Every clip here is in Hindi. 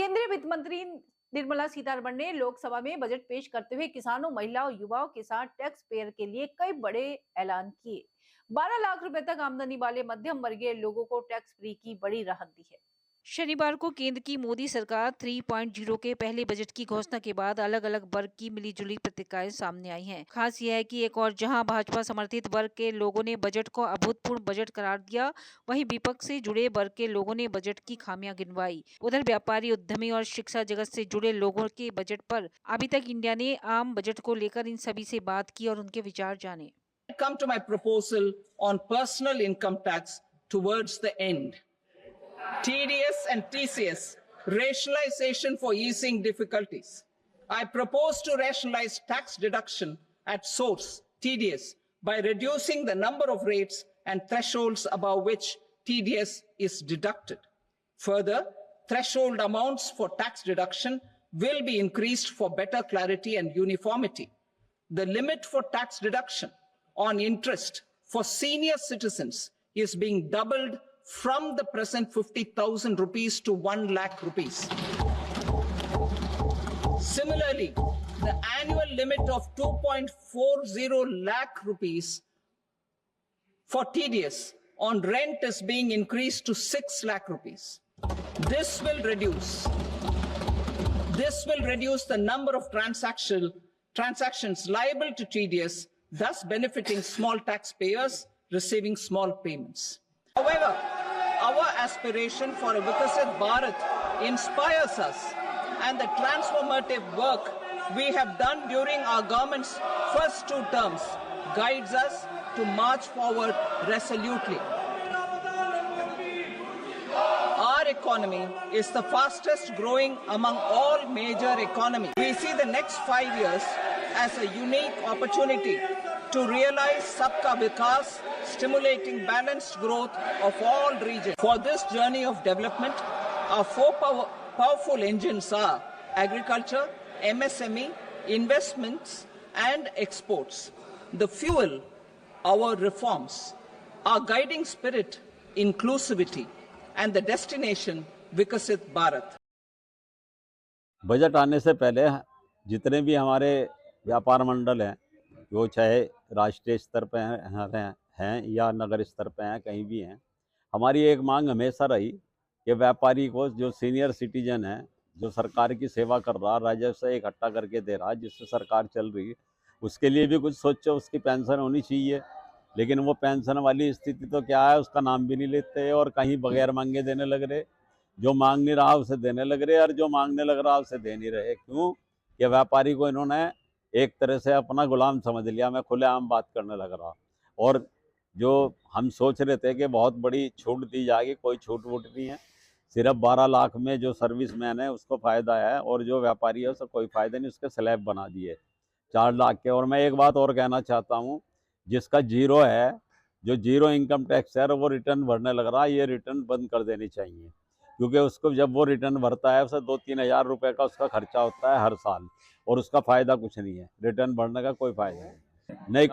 केंद्रीय वित्त मंत्री निर्मला सीतारमण ने लोकसभा में बजट पेश करते हुए किसानों, महिलाओं, युवाओं के साथ टैक्स पेयर के लिए कई बड़े ऐलान किए। 12 लाख रुपए तक आमदनी वाले मध्यम वर्गीय लोगों को टैक्स फ्री की बड़ी राहत दी है। शनिवार को केंद्र की मोदी सरकार 3.0 के पहले बजट की घोषणा के बाद अलग अलग वर्ग की मिलीजुली प्रतिक्रियाएं सामने आई हैं। खास यह है कि एक और जहां भाजपा समर्थित वर्ग के लोगों ने बजट को अभूतपूर्व बजट करार दिया, वहीं विपक्ष से जुड़े वर्ग के लोगों ने बजट की खामियां गिनवाई। उधर व्यापारी, उद्यमी और शिक्षा जगत से जुड़े लोगों के बजट पर अभी तक इंडिया ने आम बजट को लेकर इन सभी से बात की और उनके विचार जाने। Come to my proposal on personal income tax towards the end. TDS and TCS, rationalization for easing difficulties. I propose to rationalize tax deduction at source, TDS, by reducing the number of rates and thresholds above which TDS is deducted. Further, threshold amounts for tax deduction will be increased for better clarity and uniformity. The limit for tax deduction on interest for senior citizens is being doubled from the present 50,000 rupees to 1 lakh rupees. Similarly, the annual limit of 2.40 lakh rupees for TDS on rent is being increased to 6 lakh rupees. This will reduce the number of transactions liable to TDS, thus benefiting small taxpayers receiving small payments. However, our aspiration for a Vikasit Bharat inspires us, and the transformative work we have done during our government's first 2 terms guides us to march forward resolutely. Our economy is the fastest growing among all major economies. We see the next 5 years as a unique opportunity to realize Sabka Vikas, stimulating balanced growth of all regions. For this journey of development, our 4 powerful engines are agriculture, MSME, investments and exports. The fuel, our reforms, our guiding spirit, inclusivity, and the destination, Vikasit Bharat. Budget आने से पहले जितने भी हमारे व्यापार मंडल हैं, वो चाहे राष्ट्रीय स्तर पे हैं या नगर स्तर पे हैं, कहीं भी हैं, हमारी एक मांग हमेशा रही कि व्यापारी को जो सीनियर सिटीजन है, जो सरकार की सेवा कर रहा, राजस्व इकट्ठा करके दे रहा, जिससे सरकार चल रही, उसके लिए भी कुछ सोचो, उसकी पेंशन होनी चाहिए। लेकिन वो पेंशन वाली स्थिति तो क्या है, उसका नाम भी नहीं लेते और कहीं बगैर मांगे देने लग रहे। जो मांग नहीं रहा उसे देने लग रहे और जो मांगने लग रहा उसे दे नहीं रहे। क्यों? कि व्यापारी को इन्होंने एक तरह से अपना गुलाम समझ लिया। मैं खुलेआम बात करने लग रहा। और जो हम सोच रहे थे कि बहुत बड़ी छूट दी जाएगी, कोई छूट वूट नहीं है। सिर्फ 12 लाख में जो सर्विसमैन है उसको फ़ायदा है और जो व्यापारी है उसको कोई फ़ायदा नहीं। उसके स्लैब बना दिए 4 लाख के। और मैं एक बात और कहना चाहता हूँ, जिसका जीरो है, जो जीरो इनकम टैक्स है, वो रिटर्न भरने लग रहा है, ये रिटर्न बंद कर देनी चाहिए। क्योंकि उसको जब वो रिटर्न भरता है उसे 2-3 हज़ार रुपये का उसका खर्चा होता है हर साल और उसका फ़ायदा कुछ नहीं है। रिटर्न भरने का कोई फ़ायदा नहीं।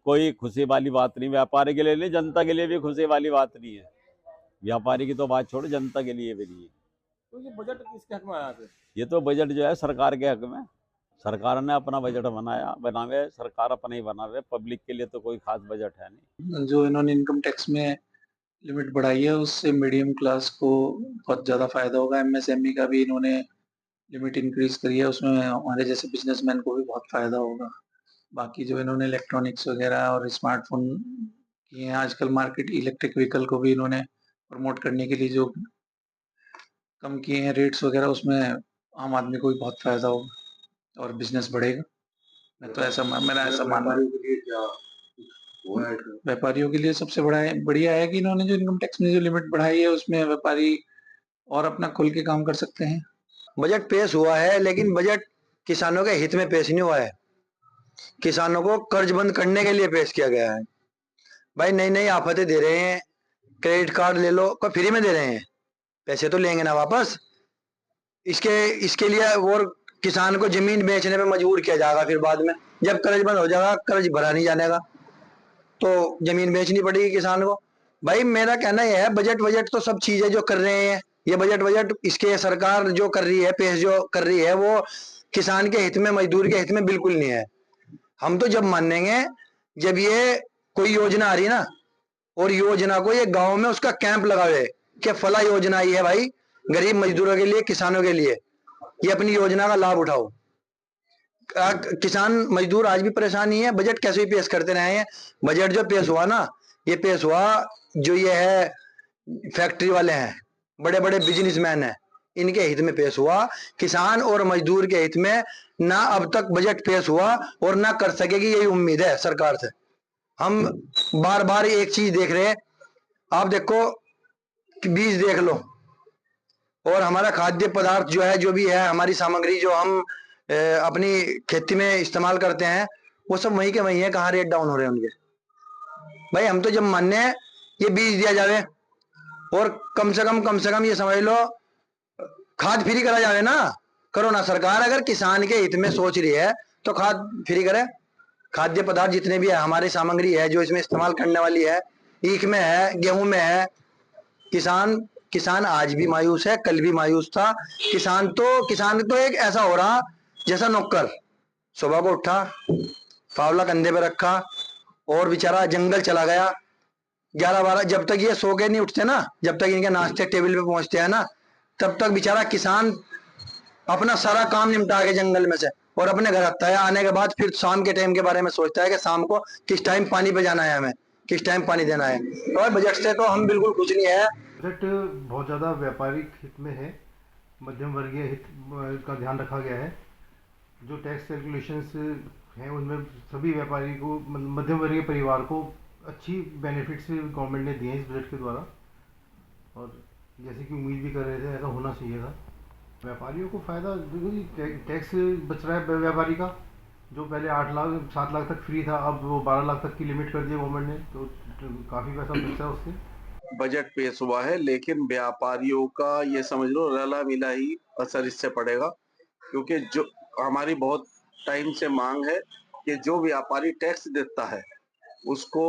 कोई खुशी वाली बात नहीं। व्यापारी के लिए नहीं, जनता के लिए भी खुशी वाली बात नहीं है। व्यापारी की तो बात छोड़ो, जनता के लिए भी नहीं है। तो ये बजट किसके हक में आया? ये तो बजट जो है सरकार के हक में। सरकार ने अपना बजट बनावे, सरकार अपने ही बनावे। पब्लिक के लिए तो कोई खास बजट है नहीं। जो इन्होंने इनकम टैक्स में लिमिट बढ़ाई है उससे मीडियम क्लास को बहुत ज़्यादा फायदा होगा। एमएसएमई का भी इन्होंने लिमिट इंक्रीज करी है, उसमें हमारे जैसे बिजनेसमैन को भी बहुत फायदा होगा। बाकी जो इन्होंने इलेक्ट्रॉनिक्स वगैरह और स्मार्टफोन किए हैं, आजकल मार्केट इलेक्ट्रिक व्हीकल को भी इन्होंने प्रमोट करने के लिए जो कम किए हैं रेट्स वगैरह, उसमें आम आदमी को भी बहुत फायदा होगा और बिजनेस बढ़ेगा। मेरा ऐसा मानना है। व्यापारियों के लिए सबसे बढ़िया है कि इन्होंने जो इनकम टैक्स में जो लिमिट बढ़ाई है उसमें व्यापारी और अपना खुल के काम कर सकते हैं। बजट पेश हुआ है, लेकिन बजट किसानों के हित में पेश नहीं हुआ है। किसानों को कर्ज बंद करने के लिए पेश किया गया है। भाई नई नई आफतें दे रहे हैं, क्रेडिट कार्ड ले लो, कोई फ्री में दे रहे हैं, पैसे तो लेंगे ना वापस। इसके लिए और किसान को जमीन बेचने पे मजबूर किया जाएगा। फिर बाद में जब कर्ज बंद हो जाएगा, कर्ज भरा नहीं जानेगा तो जमीन बेचनी पड़ेगी किसान को। भाई मेरा कहना यह है, बजट तो सब चीजें जो कर रहे हैं ये बजट इसके सरकार जो कर रही है, पेश जो कर रही है, वो किसान के हित में, मजदूर के हित में बिल्कुल नहीं है। हम तो जब मानेंगे जब ये कोई योजना आ रही है ना, और योजना को ये गांव में उसका कैंप लगावे कि फला योजना आई है भाई, गरीब मजदूरों के लिए, किसानों के लिए, ये अपनी योजना का लाभ उठाओ। किसान मजदूर आज भी परेशान ही है, बजट कैसे भी पेश करते रहे हैं। बजट जो पेश हुआ ना, ये पेश हुआ जो ये है फैक्ट्री वाले हैं, बड़े बड़े बिजनेसमैन हैं, इनके हित में पेश हुआ। किसान और मजदूर के हित में ना अब तक बजट पेश हुआ और ना कर सकेगी, यही उम्मीद है सरकार से। हम बार बार एक चीज देख रहे हैं, आप देखो कि बीज देख लो, और हमारा खाद्य पदार्थ जो है, जो भी है हमारी सामग्री जो हम अपनी खेती में इस्तेमाल करते हैं, वो सब वहीं के वहीं है। कहाँ रेट डाउन हो रहे हैं उनके? भाई हम तो जब मानने हैं ये बीज दिया जावे, और कम से कम ये समझ लो खाद फ्री करा जावे ना। करो ना सरकार, अगर किसान के हित में सोच रही है तो खाद फ्री करे। खाद्य पदार्थ जितने भी है, हमारी सामग्री है जो इसमें इस्तेमाल करने वाली है, ईख में है, गेहूं में है। किसान आज भी मायूस है, कल भी मायूस था। किसान तो एक ऐसा हो रहा जैसा नौकर, सुबह को उठा, फावला कंधे पे रखा और बेचारा जंगल चला गया। 11-12 जब तक ये सो के नहीं उठते ना, जब तक इनके नाश्ते टेबल पे पहुंचते हैं ना, तब तक बेचारा किसान अपना सारा काम निपटा के जंगल में से और अपने घर आता है। आने के बाद फिर शाम के टाइम के बारे में सोचता है कि शाम को किस टाइम पानी पे जाना है, हमें किस टाइम पानी देना है। और बजट से तो हम बिल्कुल खुश नहीं है। बजट बहुत ज़्यादा व्यापारिक हित में है, मध्यम वर्गीय हित का ध्यान रखा गया है। जो टैक्स कैलकुलेशंस हैं उनमें सभी व्यापारी को, मध्यम वर्गीय परिवार को अच्छी बेनिफिट्स गवर्नमेंट ने दिए हैं इस बजट के द्वारा, और जैसे कि उम्मीद भी कर रहे थे ऐसा होना चाहिए था। व्यापारियों को फ़ायदा, टैक्स बच रहा है व्यापारी का, जो पहले 7 लाख तक फ्री था, अब वो 12 लाख तक की लिमिट कर दी गवर्नमेंट ने, तो काफ़ी पैसा बचता है उससे। बजट पेश हुआ है, लेकिन व्यापारियों का ये समझ लो रला मिला ही असर इससे पड़ेगा, क्योंकि जो हमारी बहुत टाइम से मांग है कि जो व्यापारी टैक्स देता है उसको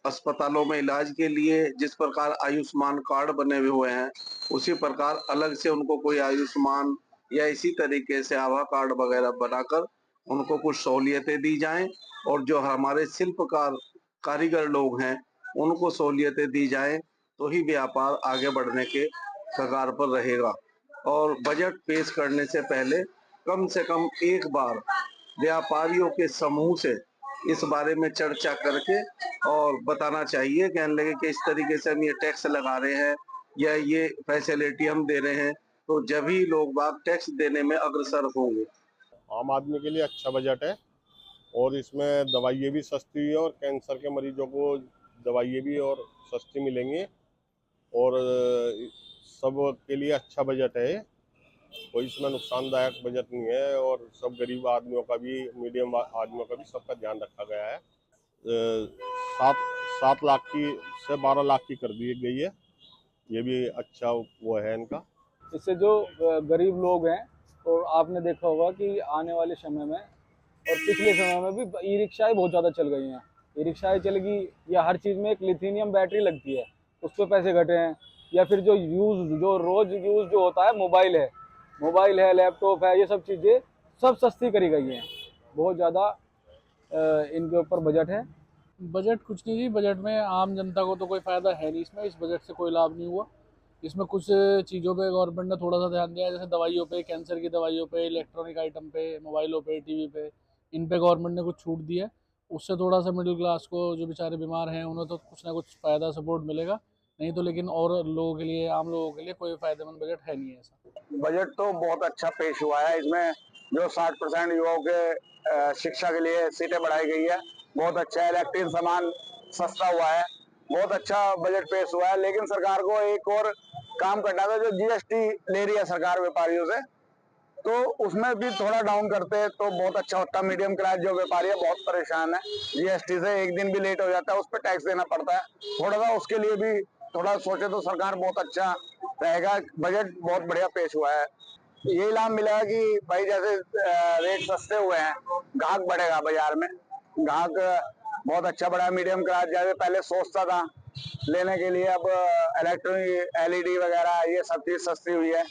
अस्पतालों में इलाज के लिए जिस प्रकार आयुष्मान कार्ड बने हुए हैं, उसी प्रकार अलग से उनको कोई आयुष्मान या इसी तरीके से आभा कार्ड वगैरह बनाकर उनको कुछ सहूलियतें दी जाएं, और जो हमारे शिल्पकार कारीगर लोग हैं उनको सहूलियतें दी जाएं, तो ही व्यापार आगे बढ़ने के कगार पर रहेगा। और बजट पेश करने से पहले कम से कम एक बार व्यापारियों के समूह से इस बारे में चर्चा करके और बताना चाहिए, कहने लगे कि इस तरीके से हम ये टैक्स लगा रहे हैं या ये फैसिलिटी हम दे रहे हैं, तो जब ही लोग बाग टैक्स देने में अग्रसर होंगे। आम आदमी के लिए अच्छा बजट है, और इसमें दवाइयाँ भी सस्ती है, और कैंसर के मरीजों को दवाइयाँ भी और सस्ती मिलेंगी, और सब के लिए अच्छा बजट है। कोई इसमें नुकसानदायक बजट नहीं है, और सब गरीब आदमियों का भी, मीडियम आदमियों का भी सबका ध्यान रखा गया है। 7 लाख की से 12 लाख की कर दी गई है, ये भी अच्छा वो है इनका। इससे जो गरीब लोग हैं, और आपने देखा होगा कि आने वाले समय में और पिछले समय में भी ई रिक्शाएँ बहुत ज़्यादा चल गई हैं। ई रिक्शाएँ चल गई, या हर चीज़ में एक लिथियम बैटरी लगती है, उस पर पैसे घटे हैं। या फिर जो रोज़ यूज़ जो होता है, मोबाइल है, लैपटॉप है, ये सब चीज़ें सब सस्ती करी गई हैं। बहुत ज़्यादा इनके ऊपर बजट है। बजट कुछ नहीं जी, बजट में आम जनता को तो कोई फ़ायदा है नहीं। इसमें इस बजट से कोई लाभ नहीं हुआ। इसमें कुछ चीज़ों पे गवर्नमेंट ने थोड़ा सा ध्यान दिया है, जैसे दवाइयों पे, कैंसर की दवाइयों पे, इलेक्ट्रॉनिक आइटम पे, मोबाइलों पे, टीवी पे, इन पे गवर्नमेंट ने कुछ छूट दी है। उससे थोड़ा सा मिडिल क्लास को, जो बेचारे बीमार हैं, उन्हें तो कुछ ना कुछ फ़ायदा सपोर्ट मिलेगा। नहीं तो लेकिन और लोगों के लिए, आम लोगों के लिए कोई फ़ायदेमंद बजट है नहीं ऐसा। बजट तो बहुत अच्छा पेश हुआ है। इसमें जो 60% युवाओं के शिक्षा के लिए सीटें बढ़ाई गई है, बहुत अच्छा है। इलेक्ट्रिक सामान सस्ता हुआ है, बहुत अच्छा बजट पेश हुआ है। लेकिन सरकार को एक और काम करना था, जो जीएसटी ले रही है सरकार व्यापारियों से, तो उसमें भी थोड़ा डाउन करते तो बहुत अच्छा होता। मीडियम क्लास जो व्यापारी है बहुत परेशान है, जीएसटी से एक दिन भी लेट हो जाता है, उस पर टैक्स देना पड़ता है। थोड़ा सा उसके लिए भी थोड़ा सोचे तो सरकार बहुत अच्छा रहेगा। बजट बहुत बढ़िया पेश हुआ है। यही लाभ मिलेगा कि भाई जैसे रेट सस्ते हुए हैं, ग्राहक बढ़ेगा बाजार में, ग्राहक बहुत अच्छा बढ़ा। मीडियम क्लास जैसे पहले सोचता था लेने के लिए, अब इलेक्ट्रॉनिक LED वगैरह ये सब चीज सस्ती हुई है।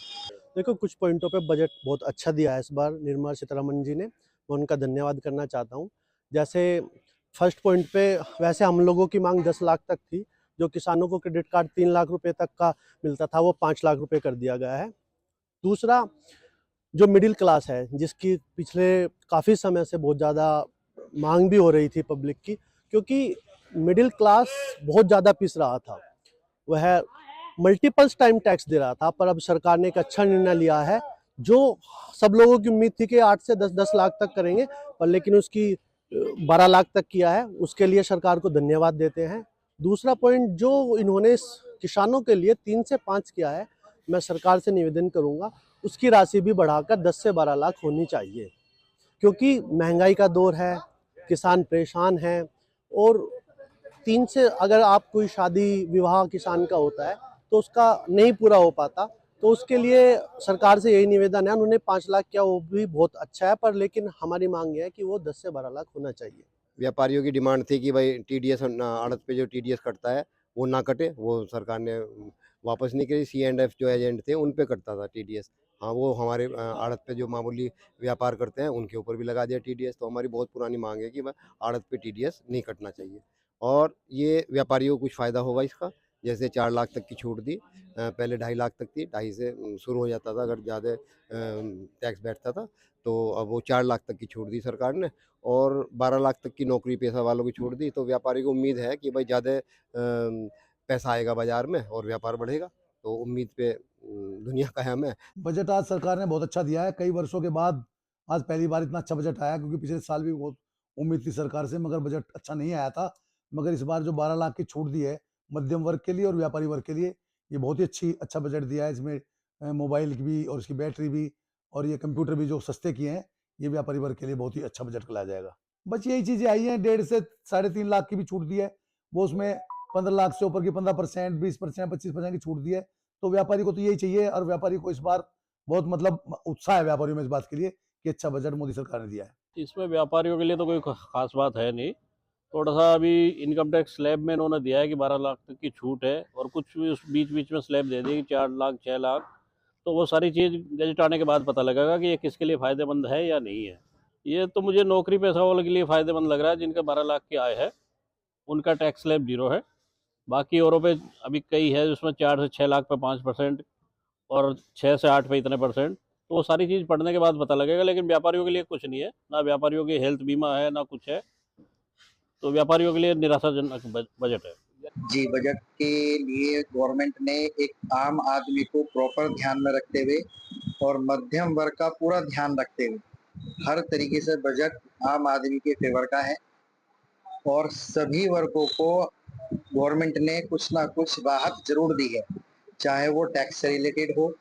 देखो, कुछ पॉइंटों पे बजट बहुत अच्छा दिया है इस बार निर्मला सीतारमण जी ने, मैं उनका धन्यवाद करना चाहता हूँ। जैसे फर्स्ट पॉइंट पे वैसे हम लोगों की मांग 10 लाख तक थी, जो किसानों को क्रेडिट कार्ड 3 लाख रुपए तक का मिलता था वो 5 लाख रुपए कर दिया गया है। दूसरा, जो मिडिल क्लास है जिसकी पिछले काफ़ी समय से बहुत ज़्यादा मांग भी हो रही थी पब्लिक की, क्योंकि मिडिल क्लास बहुत ज़्यादा पिस रहा था, वह मल्टीपल्स टाइम टैक्स दे रहा था। पर अब सरकार ने एक अच्छा निर्णय लिया है, जो सब लोगों की उम्मीद थी कि 8 से 10 लाख तक करेंगे, पर लेकिन उसकी 12 लाख तक किया है, उसके लिए सरकार को धन्यवाद देते हैं। दूसरा पॉइंट जो इन्होंने किसानों के लिए 3 से 5 किया है, मैं सरकार से निवेदन करूंगा उसकी राशि भी बढ़ाकर 10 से 12 लाख होनी चाहिए, क्योंकि महंगाई का दौर है, किसान परेशान हैं, और 3 से अगर आप कोई शादी विवाह किसान का होता है तो उसका नहीं पूरा हो पाता, तो उसके लिए सरकार से यही निवेदन है। उन्होंने 5 लाख किया वो भी बहुत अच्छा है, पर लेकिन हमारी मांग है कि वो 10 से 12 लाख होना चाहिए। व्यापारियों की डिमांड थी कि भाई TDS आड़त पे जो TDS कटता है वो ना कटे, वो सरकार ने वापस नहीं करी। C&F जो एजेंट थे उन पे कटता था TDS, हाँ वो हमारे आड़त पे जो मामूली व्यापार करते हैं उनके ऊपर भी लगा दिया TDS। तो हमारी बहुत पुरानी मांग है कि आड़त पे TDS नहीं कटना चाहिए, और ये व्यापारियों को कुछ फ़ायदा होगा इसका। जैसे 4 लाख तक की छूट दी, पहले 2.5 लाख तक थी, 2.5 से शुरू हो जाता था अगर ज़्यादा टैक्स बैठता था, तो अब वो 4 लाख तक की छूट दी सरकार ने, और 12 लाख तक की नौकरी पेशा वालों की छूट दी। तो व्यापारी को उम्मीद है कि भाई ज़्यादा पैसा आएगा बाज़ार में और व्यापार बढ़ेगा, तो उम्मीद पे दुनिया कायम है। बजट आज सरकार ने बहुत अच्छा दिया है, कई वर्षों के बाद आज पहली बार इतना अच्छा बजट आया, क्योंकि पिछले साल भी बहुत उम्मीद थी सरकार से, मगर बजट अच्छा नहीं आया था। मगर इस बार जो 12 लाख की छूट दी है मध्यम वर्ग के लिए और व्यापारी वर्ग के लिए, ये बहुत ही अच्छा बजट दिया है। इसमें मोबाइल की भी और इसकी बैटरी भी और ये कंप्यूटर भी जो सस्ते किए हैं, ये व्यापारी वर्ग के लिए बहुत ही अच्छा बजट लाया जाएगा। बस यही चीजें आई हैं, 1.5 से 3.5 लाख की भी छूट दी है, वो उसमें 15 लाख से ऊपर की 15%, 20%, 25% की छूट दी है। तो व्यापारी को तो यही चाहिए, और व्यापारी को इस बार बहुत मतलब उत्साह है व्यापारियों में इस बात के लिए कि अच्छा बजट मोदी सरकार ने दिया है। इसमें व्यापारियों के लिए तो कोई खास बात है नहीं, थोड़ा सा अभी इनकम टैक्स स्लैब में इन्होंने दिया है कि 12 लाख तक की छूट है, और कुछ भी उस बीच में स्लैब दे दी 4 लाख 6 लाख, तो वो सारी चीज़ गजट आने के बाद पता लगेगा कि ये किसके लिए फ़ायदेमंद है या नहीं है। ये तो मुझे नौकरी पेशा वालों के लिए फ़ायदेमंद लग रहा है, जिनका 12 लाख की आय है उनका टैक्स स्लैब 0 है। बाकी औरों पे अभी कई है जिसमें 4 से 6 लाख पे 5% और 6 से 8 पे इतने %, तो वो सारी चीज़ पढ़ने के बाद पता लगेगा। लेकिन व्यापारियों के लिए कुछ नहीं है, ना व्यापारियों की हेल्थ बीमा है ना कुछ है, तो व्यापारियों के लिए निराशाजनक बजट है। जी, बजट के लिए गवर्नमेंट ने एक आम आदमी को प्रॉपर ध्यान में रखते हुए और मध्यम वर्ग का पूरा ध्यान रखते हुए हर तरीके से बजट आम आदमी के फेवर का है, और सभी वर्गों को गवर्नमेंट ने कुछ ना कुछ राहत जरूर दी है, चाहे वो टैक्स से रिलेटेड हो,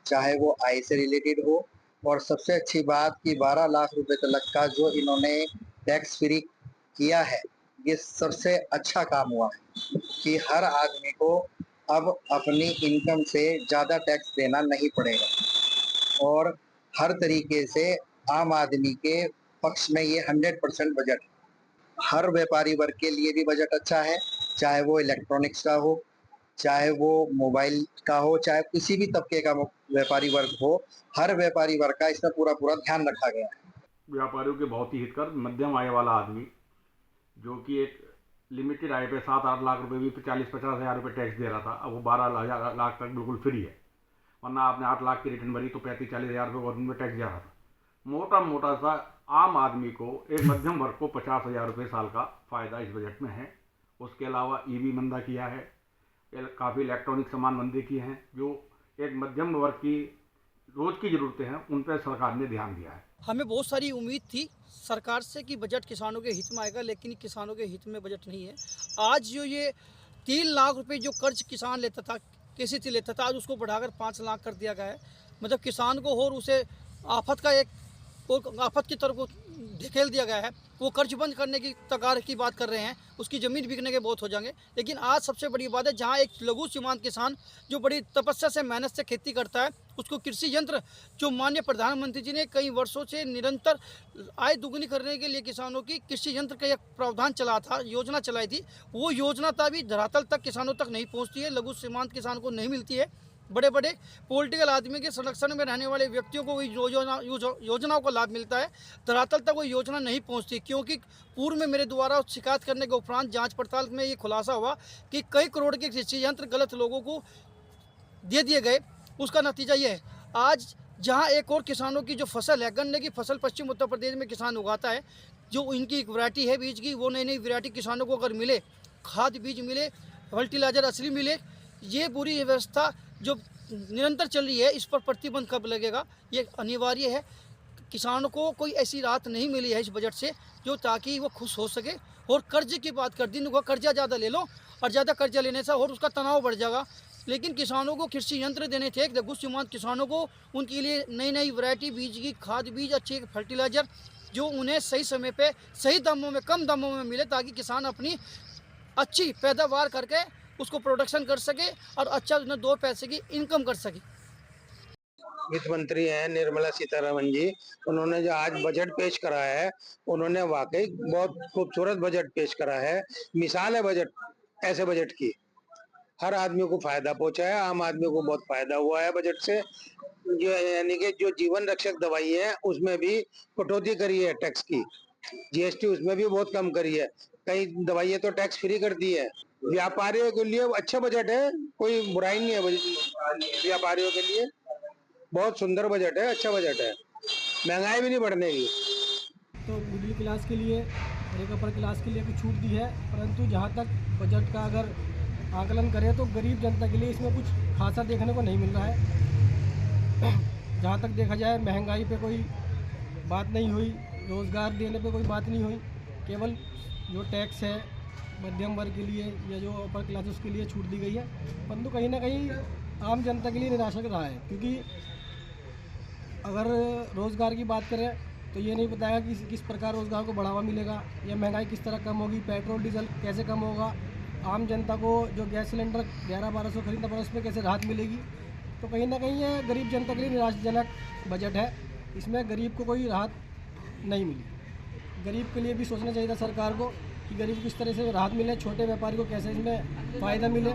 चाहे वो आय से रिलेटेड हो। और सबसे अच्छी बात कि 12 लाख रुपए तक का जो इन्होंने टैक्स फ्री किया है, ये सबसे अच्छा काम हुआ है कि हर आदमी को अब अपनी इनकम से ज़्यादा टैक्स देना नहीं पड़ेगा, और हर तरीके से आम आदमी के पक्ष में ये 100% बजट है। हर व्यापारी वर्ग के लिए भी बजट अच्छा है, चाहे वो इलेक्ट्रॉनिक्स का हो, चाहे वो मोबाइल का हो, चाहे किसी भी तबके का व्यापारी वर्ग हो, हर व्यापारी वर्ग का इसमें पूरा ध्यान रखा गया है। व्यापारियों के बहुत ही हितकर मध्यम आय वाला आदमी, जो कि एक लिमिटेड आय पे 7-8 लाख रुपए भी 40-50 हज़ार रुपये टैक्स दे रहा था, अब वो 12 लाख तक बिल्कुल फ्री है। वरना आपने 8 लाख की रिटर्न भरी तो 35-40 हज़ार रुपये गवर्नमेंट में टैक्स जा रहा था। मोटा सा आम आदमी को, एक मध्यम वर्ग को 50 हज़ार रुपये साल का फ़ायदा इस बजट में है। उसके अलावा EV मंदा किया है, काफ़ी इलेक्ट्रॉनिक सामान बंदे किए हैं, जो एक मध्यम वर्ग की रोज़ की ज़रूरतें हैं उन पर सरकार ने ध्यान दिया है। हमें बहुत सारी उम्मीद थी सरकार से कि बजट किसानों के हित में आएगा, लेकिन किसानों के हित में बजट नहीं है। आज जो ये 3 लाख रुपए जो कर्ज किसान लेता था, KCC लेता था, आज उसको बढ़ाकर 5 लाख कर दिया गया है। मतलब किसान को और उसे आफत का एक और आफत की तरफ को ढकेल दिया गया है। वो कर्ज बंद करने की तकार की बात कर रहे हैं, उसकी ज़मीन बिकने के बहुत हो जाएंगे। लेकिन आज सबसे बड़ी बात है, जहाँ एक लघु सीमांत किसान जो बड़ी तपस्या से मेहनत से खेती करता है, उसको कृषि यंत्र जो माननीय प्रधानमंत्री जी ने कई वर्षों से निरंतर आय दुगनी करने के लिए किसानों की कृषि यंत्र का एक प्रावधान चला था, योजना चलाई थी, वो योजना अभी धरातल तक किसानों तक नहीं पहुँचती है, लघु सीमांत किसान को नहीं मिलती है। बड़े बड़े पॉलिटिकल आदमी के संरक्षण में रहने वाले व्यक्तियों को वही योजनाओं का लाभ मिलता है, धरातल तक वो योजना नहीं पहुंचती। क्योंकि पूर्व में मेरे द्वारा शिकायत करने के उपरांत जांच पड़ताल में ये खुलासा हुआ कि कई करोड़ के कृषि यंत्र गलत लोगों को दे दिए गए। उसका नतीजा ये है, आज जहाँ एक और किसानों की जो फसल है, गन्ने की फसल पश्चिम उत्तर प्रदेश में किसान उगाता है, जो इनकी एक वैरायटी है बीज की, वो नई नई वैरायटी किसानों को अगर मिले, खाद बीज मिले, फर्टिलाइजर असली मिले, ये पूरी व्यवस्था जो निरंतर चल रही है, इस पर प्रतिबंध कब लगेगा, ये अनिवार्य है। किसानों को कोई ऐसी राहत नहीं मिली है इस बजट से जो ताकि वो खुश हो सके। और कर्ज की बात कर दी, उनको कर्जा ज़्यादा ले लो, और ज़्यादा कर्जा लेने से और उसका तनाव बढ़ जाएगा। लेकिन किसानों को कृषि यंत्र देने थे, लघु सीमांत किसानों को, उनके लिए नई नई वैरायटी बीज की, खाद बीज, अच्छे फर्टिलाइजर जो उन्हें सही समय पे सही दामों में, कम दामों में मिले, ताकि किसान अपनी अच्छी पैदावार करके उसको प्रोडक्शन कर सके और अच्छा उसने 2 पैसे की इनकम कर सके। वित्त मंत्री हैं निर्मला सीतारमण जी, उन्होंने जो आज बजट पेश करा है, उन्होंने वाकई बहुत खूबसूरत बजट पेश करा है। मिसाल है बजट, ऐसे बजट की हर आदमी को फायदा पहुंचा है, आम आदमी को बहुत फायदा हुआ है बजट से। जो यानी कि जो जीवन रक्षक दवाई है उसमें भी कटौती करी है टैक्स की, जीएसटी उसमें भी बहुत कम करी है, कई दवाइयाँ तो टैक्स फ्री कर दी है। व्यापारियों के लिए अच्छा बजट है, कोई बुराई नहीं है व्यापारियों के लिए, बहुत सुंदर बजट है, अच्छा बजट है, महंगाई भी नहीं बढ़ने की। तो मिडिल क्लास के लिए और एक अपर क्लास के लिए कुछ छूट दी है, परंतु जहाँ तक बजट का अगर आकलन करें तो गरीब जनता के लिए इसमें कुछ खासा देखने को नहीं मिल रहा है। जहाँ तक देखा जाए, महंगाई पे कोई बात नहीं हुई, रोज़गार देने पे कोई बात नहीं हुई, केवल जो टैक्स है मध्यम वर्ग के लिए या जो अपर क्लास उसके लिए छूट दी गई है, परंतु कहीं ना कहीं आम जनता के लिए निराशक रहा है। क्योंकि अगर रोज़गार की बात करें तो ये नहीं बताएगा कि किस प्रकार रोज़गार को बढ़ावा मिलेगा या महंगाई किस तरह कम होगी, पेट्रोल डीजल कैसे कम होगा, आम जनता को जो गैस सिलेंडर 1100-1200 खरीदना पड़ा उस पर कैसे राहत मिलेगी। तो कहीं ना कहीं ये गरीब जनता के लिए निराशाजनक बजट है, इसमें गरीब को कोई राहत नहीं मिली। गरीब के लिए भी सोचना चाहिए था सरकार को कि गरीब को किस तरह से राहत मिले, छोटे व्यापारी को कैसे इसमें फ़ायदा मिले,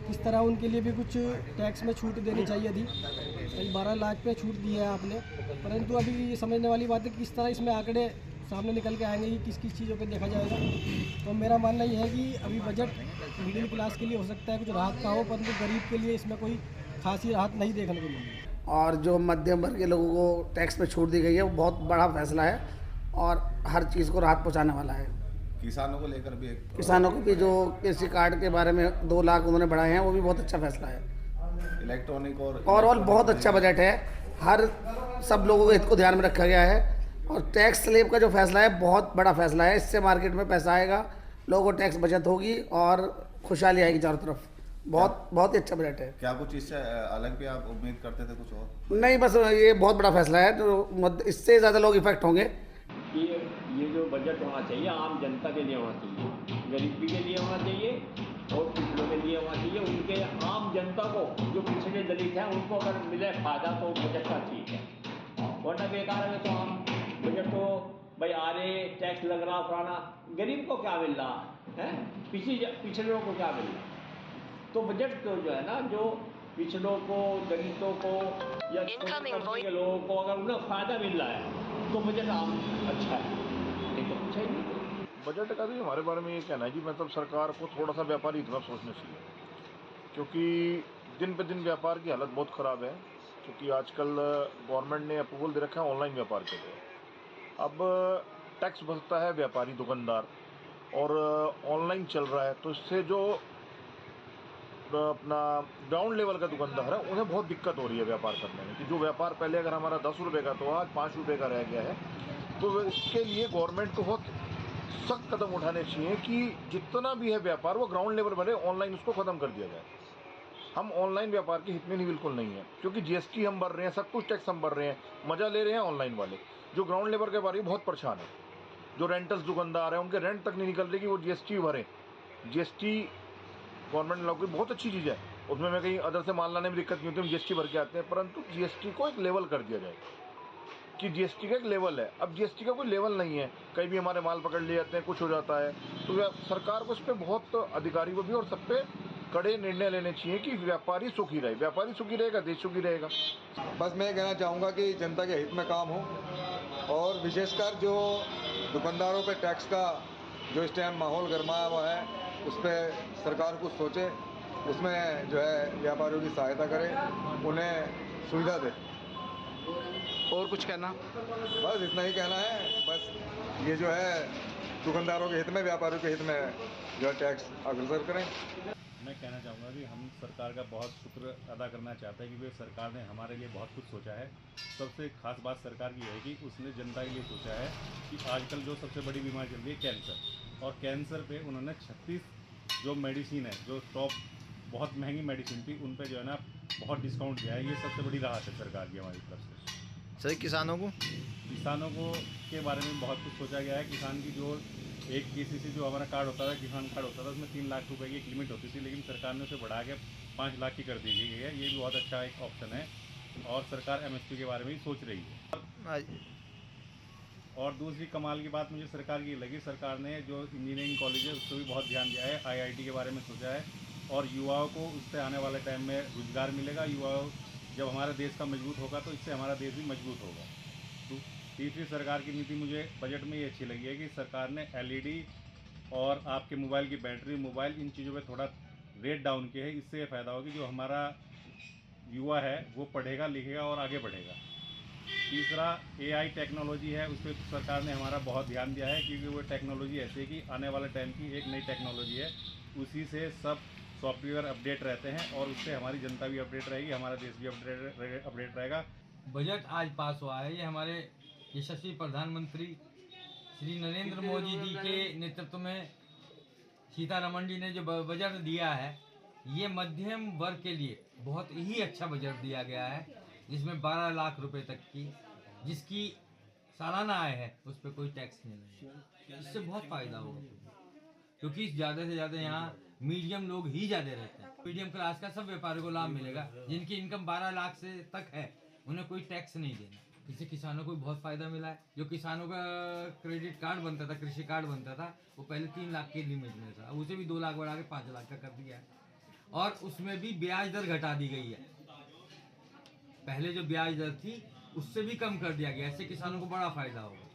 किस तरह उनके लिए भी कुछ टैक्स में छूट देनी चाहिए थी। 12 लाख पे छूट दी है आपने, परंतु अभी ये समझने वाली बात है कि किस तरह इसमें आंकड़े सामने निकल के आएंगे कि किस किस चीज़ों पे देखा जाएगा। तो मेरा मानना ये है कि अभी बजट मिडिल क्लास के लिए हो सकता है कुछ राहत का हो, परंतु गरीब के लिए इसमें कोई खासी राहत नहीं देखने को मिलेगी। और जो मध्यम वर्ग के लोगों को टैक्स में छूट दी गई है वो बहुत बड़ा फैसला है और हर चीज़ को राहत पहुँचाने वाला है। किसानों को लेकर भी किसानों को भी जो कृषि कार्ड के बारे में 2 लाख उन्होंने बढ़ाए हैं, वो भी बहुत अच्छा फैसला है। इलेक्ट्रॉनिक और बहुत अच्छा बजट है, हर सब लोगों के हित को ध्यान में रखा गया है। और टैक्स स्लैब का जो फैसला है बहुत बड़ा फैसला है, इससे मार्केट में पैसा आएगा, लोगों को टैक्स बचत होगी और खुशहाली आएगी चारों तरफ। बहुत ही अच्छा बजट है। क्या कुछ इससे अलग भी आप उम्मीद करते थे कुछ और? नहीं, बस ये बहुत बड़ा फैसला है, तो इससे ज़्यादा लोग इफेक्ट होंगे। ये जो बजट होना चाहिए आम जनता के लिए होना चाहिए, गरीबी के लिए होना चाहिए और पिछड़ों के लिए होना चाहिए। उनके आम जनता को जो पिछड़े दलित हैं उनको अगर मिले फायदा तो बजट का ठीक है, वरना बेकार है। तो हम बजट तो भाई आ रहे टैक्स लग रहा फलाना, गरीब को क्या मिल रहा है, पिछड़ों को क्या मिल रहा। तो बजट तो जो है ना, जो पिछड़ों को, दलितों को या के लोगों को अगर उन्हें फायदा मिल रहा है तो बजट आम अच्छा है, नहीं तो कुछ है नहीं। बजट का भी हमारे बारे में ये कहना है जी, मतलब सरकार को थोड़ा सा व्यापारी इतना सोचना चाहिए, क्योंकि दिन पे दिन व्यापार की हालत बहुत ख़राब है। क्योंकि आजकल गवर्नमेंट ने अप्रूवल दे रखा है ऑनलाइन व्यापार के लिए। अब टैक्स भरता है व्यापारी दुकानदार और ऑनलाइन चल रहा है, तो इससे जो अपना ग्राउंड लेवल का दुकानदार है उन्हें बहुत दिक्कत हो रही है व्यापार करने में। कि जो व्यापार पहले अगर हमारा 10 रुपये का तो आज 5 रुपये का रह गया है। तो इसके लिए गवर्नमेंट को बहुत सख्त कदम उठाने चाहिए कि जितना भी है व्यापार वो ग्राउंड लेवल बने, ऑनलाइन उसको ख़त्म कर दिया जाए। हम ऑनलाइन व्यापार के हित में नहीं, बिल्कुल नहीं है, क्योंकि जीएसटी हम भर रहे हैं, सब कुछ टैक्स हम भर रहे हैं, मजा ले रहे हैं ऑनलाइन वाले। जो ग्राउंड लेवल के व्यापारी बहुत परेशान है, जो रेंटल्स दुकानदार हैं उनके रेंट तक नहीं निकल रही कि वो जीएसटी भरें। जीएसटी गवर्नमेंट लॉ की बहुत अच्छी चीज़ है, उसमें मैं कहीं अदर से माल लाने में दिक्कत नहीं होती, हम जीएसटी भर के आते हैं, परंतु जीएसटी को एक लेवल कर दिया जाए कि जीएसटी का एक लेवल है। अब जीएसटी का कोई लेवल नहीं है, कहीं भी हमारे माल पकड़ लिए जाते हैं, कुछ हो जाता है, तो सरकार को इस पर बहुत, अधिकारी को भी और सब पे कड़े निर्णय लेने चाहिए कि व्यापारी सुखी रहे। व्यापारी सुखी रहेगा, देश सुखी रहेगा। बस मैं कहना चाहूँगा कि जनता के हित में काम हो, और विशेषकर जो दुकानदारों पे टैक्स का जो इस टाइम माहौल गरमाया हुआ है, उस पर सरकार कुछ सोचे, उसमें जो है व्यापारियों की सहायता करे, उन्हें सुविधा दे। और कुछ कहना? बस इतना ही कहना है। बस ये जो है दुकानदारों के हित में, व्यापारियों के हित में जो है टैक्स अग्रसर करें। मैं कहना चाहूँगा कि हम सरकार का बहुत शुक्र अदा करना चाहते हैं, क्योंकि सरकार ने हमारे लिए बहुत कुछ सोचा है। सबसे खास बात सरकार की है कि उसने जनता के लिए सोचा है कि आजकल जो सबसे बड़ी बीमारी चल रही है कैंसर, और कैंसर पे उन्होंने 36 जो मेडिसिन है, जो टॉप बहुत महंगी मेडिसिन थी, उन पे जो है ना बहुत डिस्काउंट दिया है। ये सबसे बड़ी राहत है सरकार की हमारी तरफ से। सर किसानों को के बारे में बहुत कुछ सोचा गया है। किसान की जो एक केसीसी जो हमारा कार्ड होता था, किसान कार्ड होता था, उसमें 3 लाख रुपए की एक लिमिट होती थी, लेकिन सरकार ने उसे बढ़ा के 5 लाख की कर दी गई है। ये भी बहुत अच्छा एक ऑप्शन है, और सरकार एमएसपी के बारे में भी सोच रही है। और दूसरी कमाल की बात मुझे सरकार की लगी, सरकार ने जो इंजीनियरिंग कॉलेज है उस पर भी बहुत ध्यान दिया है, आईआईटी के बारे में सोचा है, और युवाओं को उससे आने वाले टाइम में रोजगार मिलेगा। युवाओं जब हमारा देश का मजबूत होगा तो इससे हमारा देश भी मजबूत होगा। तो तीसरी सरकार की नीति मुझे बजट में ये अच्छी लगी है कि सरकार ने एलईडी और आपके मोबाइल की बैटरी, मोबाइल, इन चीज़ों पे थोड़ा रेट डाउन किया है। इससे ये फ़ायदा होगा कि जो हमारा युवा है वो पढ़ेगा, लिखेगा और आगे बढ़ेगा। तीसरा एआई टेक्नोलॉजी है, उस पर सरकार ने हमारा बहुत ध्यान दिया है, क्योंकि वो टेक्नोलॉजी ऐसी है कि आने वाले टाइम की एक नई टेक्नोलॉजी है, उसी से सब सॉफ्टवेयर अपडेट रहते हैं, और उससे हमारी जनता भी अपडेट रहेगी, हमारा देश भी अपडेट रहेगा। बजट आज पास हुआ है, ये हमारे यशस्वी प्रधानमंत्री श्री नरेंद्र मोदी जी के नेतृत्व में सीतारमण जी ने जो बजट दिया है, ये मध्यम वर्ग के लिए बहुत ही अच्छा बजट दिया गया है, जिसमें 12 लाख रुपए तक की जिसकी सालाना आय है उस पर कोई टैक्स नहीं लगेगा। इससे बहुत फ़ायदा होगा, क्योंकि ज़्यादा से ज़्यादा यहाँ मीडियम लोग ही ज़्यादा रहते हैं। मीडियम क्लास का सब व्यापारियों को लाभ मिलेगा। जिनकी इनकम 12 लाख से तक है उन्हें कोई टैक्स नहीं देना। इससे किसानों को भी बहुत फ़ायदा मिला है। जो किसानों का क्रेडिट कार्ड बनता था, कृषि कार्ड बनता था, वो पहले 3 लाख की लिमिट में था, उसे भी 2 लाख बढ़ा के 5 लाख का कर दिया है, और उसमें भी ब्याज दर घटा दी गई है। पहले जो ब्याज दर थी उससे भी कम कर दिया गया। इससे किसानों को बड़ा फ़ायदा होगा।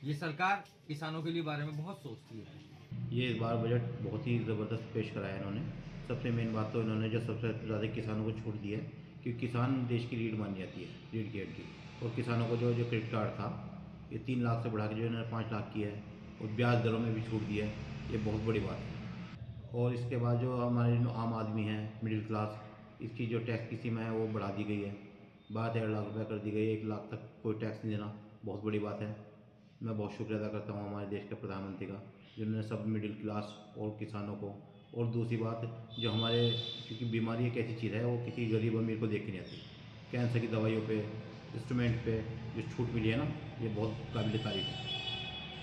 ये सरकार किसानों के लिए बारे में बहुत सोचती है। ये इस बार बजट बहुत ही ज़बरदस्त पेश कराया इन्होंने। सबसे मेन बात तो इन्होंने जो सबसे ज़्यादा किसानों को छूट दी है, क्योंकि किसान देश की रीढ़ मानी जाती है, रीढ़ की हड्डी। और किसानों को जो क्रेडिट कार्ड था, ये 3 लाख से बढ़ा के जो इन्होंने 5 लाख किया है, और ब्याज दरों में भी छूट दिया है, ये बहुत बड़ी बात है। और इसके बाद जो हमारे आम आदमी है, मिडिल क्लास, इसकी जो टैक्स की सीमा है वो बढ़ा दी गई है, 12-13 लाख रुपये कर दी गई है। 1 लाख तक कोई टैक्स नहीं देना, बहुत बड़ी बात है। मैं बहुत शुक्रिया अदा करता हूँ हमारे देश के प्रधानमंत्री का, जिन्होंने सब मिडिल क्लास और किसानों को। और दूसरी बात, जो हमारे, क्योंकि बीमारी एक ऐसी चीज़ है वो किसी गरीब अमीर को देख के नहीं आती, कैंसर की दवाइयों पे, इंस्ट्रूमेंट पे जो छूट मिली है ना, ये बहुत काबिल तारीफ है।